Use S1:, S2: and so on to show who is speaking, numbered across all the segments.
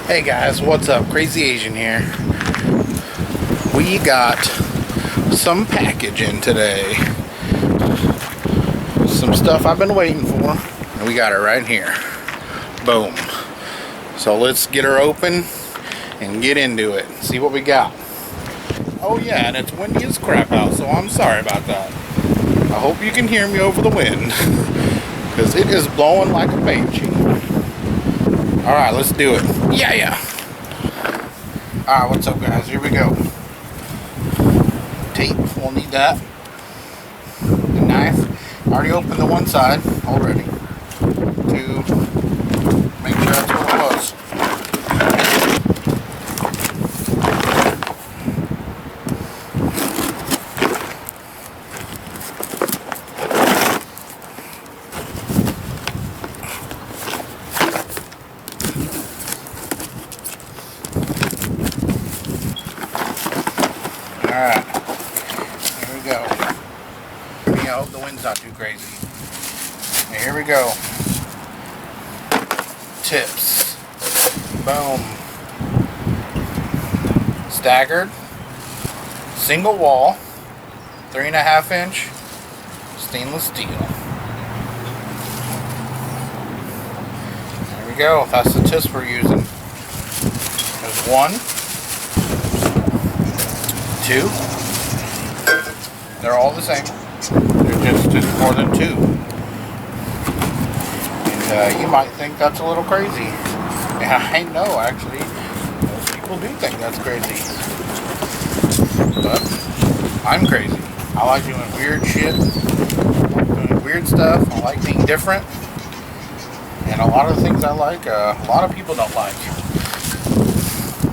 S1: Hey guys, what's up? Crazy Asian here. We got some package in today. Some stuff I've been waiting for, and we got it right here. Boom. So let's get her open and get into it. See what we got. Oh yeah, and it's windy as crap out, so I'm sorry about that. I hope you can hear me over the wind, because it is blowing like a banshee. Alright, let's do it. Yeah. Alright, what's up guys? Here we go. Tape, we'll need that. A knife. I already opened the one side already to make sure that's what it was. Alright, here we go. I hope the wind's not too crazy. Here we go. Tips. Boom. Staggered. Single wall. 3.5 inch stainless steel. There we go. That's the tips we're using. There's 1, 2. They're all the same. They're just more than 2. And you might think that's a little crazy. And I know, actually, most people do think that's crazy. But I'm crazy. I like doing weird shit. I like doing weird stuff. I like being different. And a lot of the things I like, a lot of people don't like.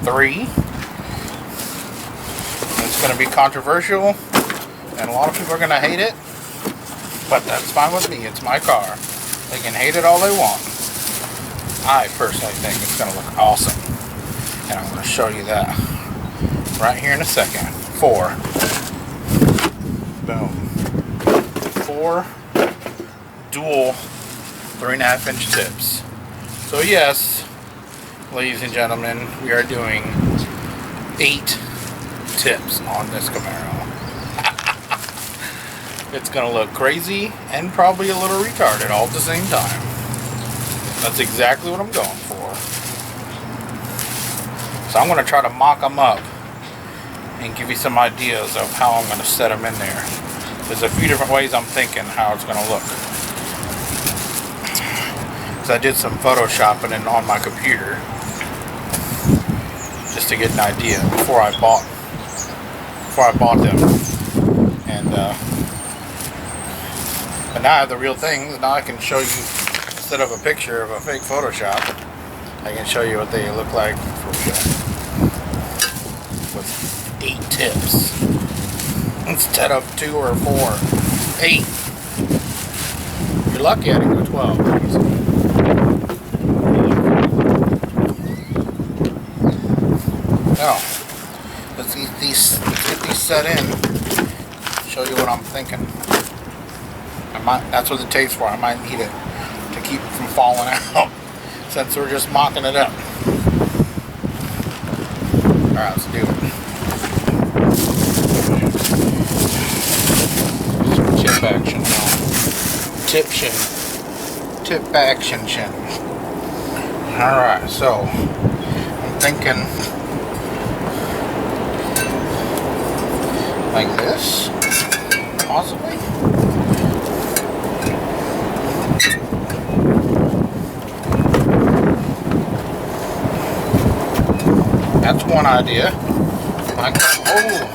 S1: 3. It's going to be controversial, and a lot of people are going to hate it, but that's fine with me. It's my car. They can hate it all they want. I personally think it's going to look awesome, and I'm going to show you that right here in a second. 4. Boom. 4 dual 3.5 inch tips. So yes, ladies and gentlemen, we are doing 8 tips on this Camaro. It's gonna look crazy and probably a little retarded all at the same time. That's exactly what I'm going for. So I'm gonna try to mock them up and give you some ideas of how I'm gonna set them in there. There's a few different ways I'm thinking how it's gonna look. So I did some photoshopping on my computer just to get an idea before I bought them, and but now I have the real thing. Now I can show you, instead of a picture of a fake Photoshop, I can show you what they look like for real with 8 tips instead of 2 or 4. 8. You're lucky I didn't go 12. Now, let's get these set in, show you what I'm thinking. That's what the tape's for. I might need it to keep it from falling out since we're just mocking it up. Alright, let's do it. Some tip action now. Tip action chin. Alright, so I'm thinking like this, possibly. That's one idea. Like, oh,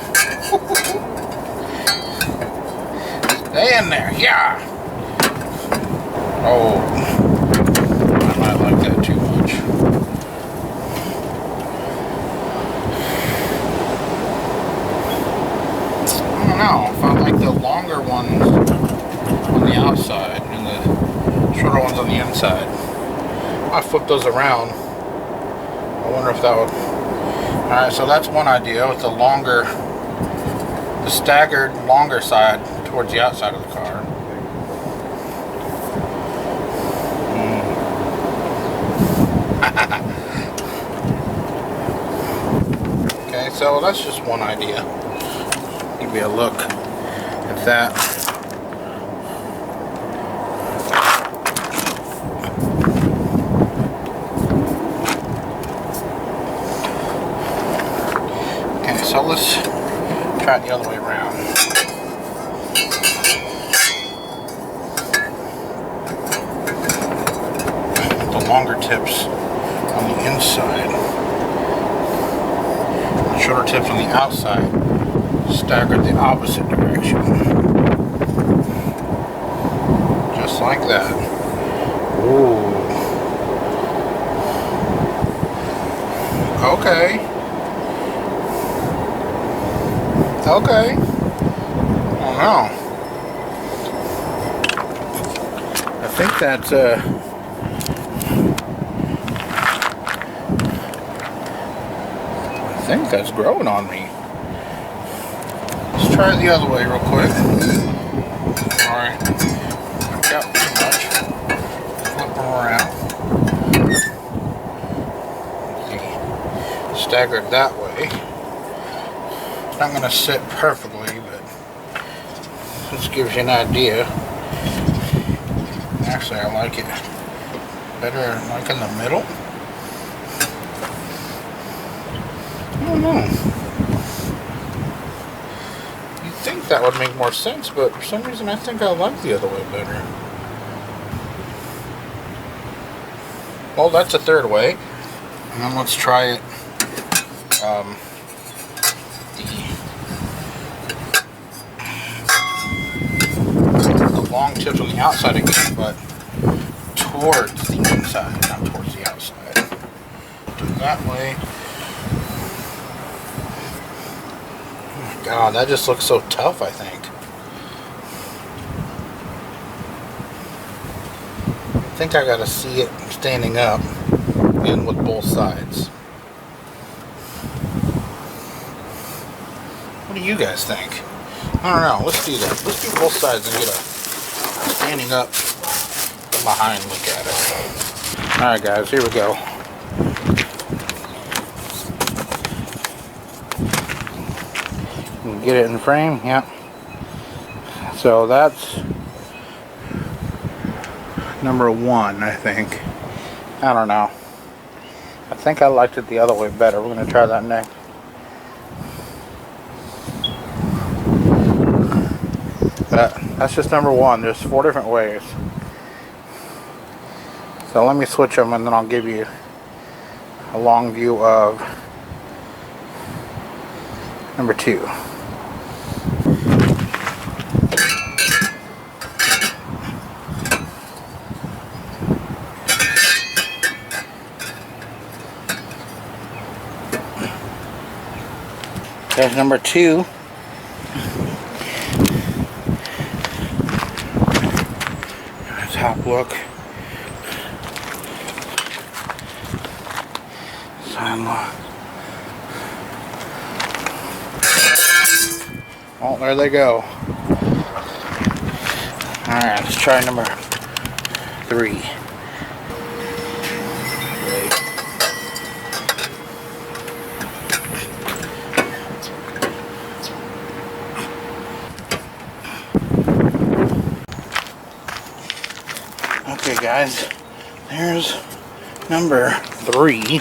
S1: stay in there, yeah. Oh, I might like that too much. I don't know if I like the longer ones on the outside and the shorter ones on the inside. I flip those around. I wonder if that would. Alright, so that's one idea with the staggered longer side towards the outside of the car. So that's just one idea. Give you a look at that. Okay, so let's try it the other way around. The longer tips on the inside, the shorter tips on the outside, staggered the opposite direction. Just like that. Ooh. Okay. Okay. Oh no. I think that's I think that's growing on me. Let's try it the other way real quick. Alright. Got too much. Flip them around. See. Staggered that way. It's not going to sit perfectly, but this gives you an idea. Actually, I like it better like in the middle. I don't know. You'd think that would make more sense, but for some reason I think I like the other way better. Well, that's a third way. And then let's try it the long tips on the outside again, but towards the inside, not towards the outside. Do it that way. Oh my God, that just looks so tough, I think. I think I gotta see it standing up and with both sides. What do you guys think? I don't know. Let's do that. Let's do both sides and get a standing up from behind look at it. Alright guys, here we go. Get it in frame, yeah. So that's number 1, I think. I don't know. I think I liked it the other way better. We're going to try that next. That's just number 1. There's 4 different ways. So let me switch them and then I'll give you a long view of number 2. There's number 2. Top look. Side look. Oh, there they go. Alright, let's try number 3. Okay guys, there's number 3,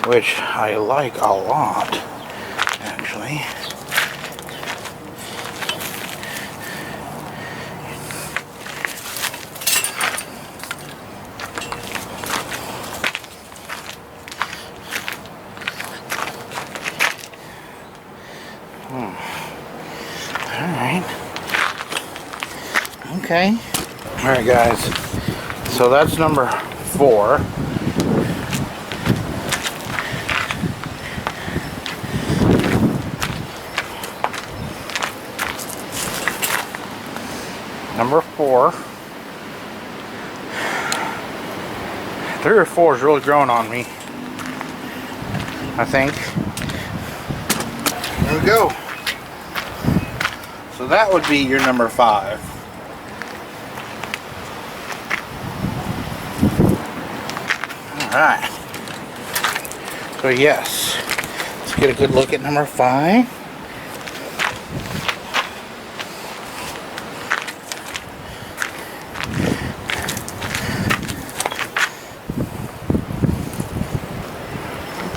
S1: which I like a lot, actually. Alright. Okay. Alright guys. So that's number 4. Number 4. 3 or 4 is really growing on me, I think. There we go. So that would be your number 5. Alright. So yes. Let's get a good look at number 5.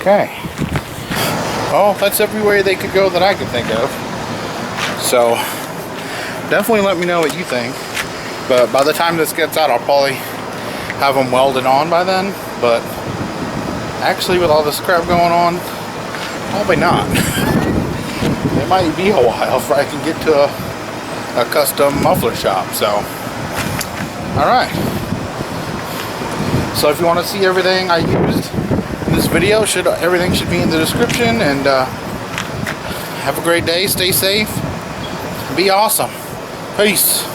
S1: Okay. Well, that's everywhere they could go that I could think of. So, definitely let me know what you think. But by the time this gets out, I'll probably have them welded on by then. But actually, with all this crap going on, probably not. It might be a while before I can get to a custom muffler shop. So, alright. So if you want to see everything I used in this video, everything should be in the description. And have a great day. Stay safe. Be awesome. Peace.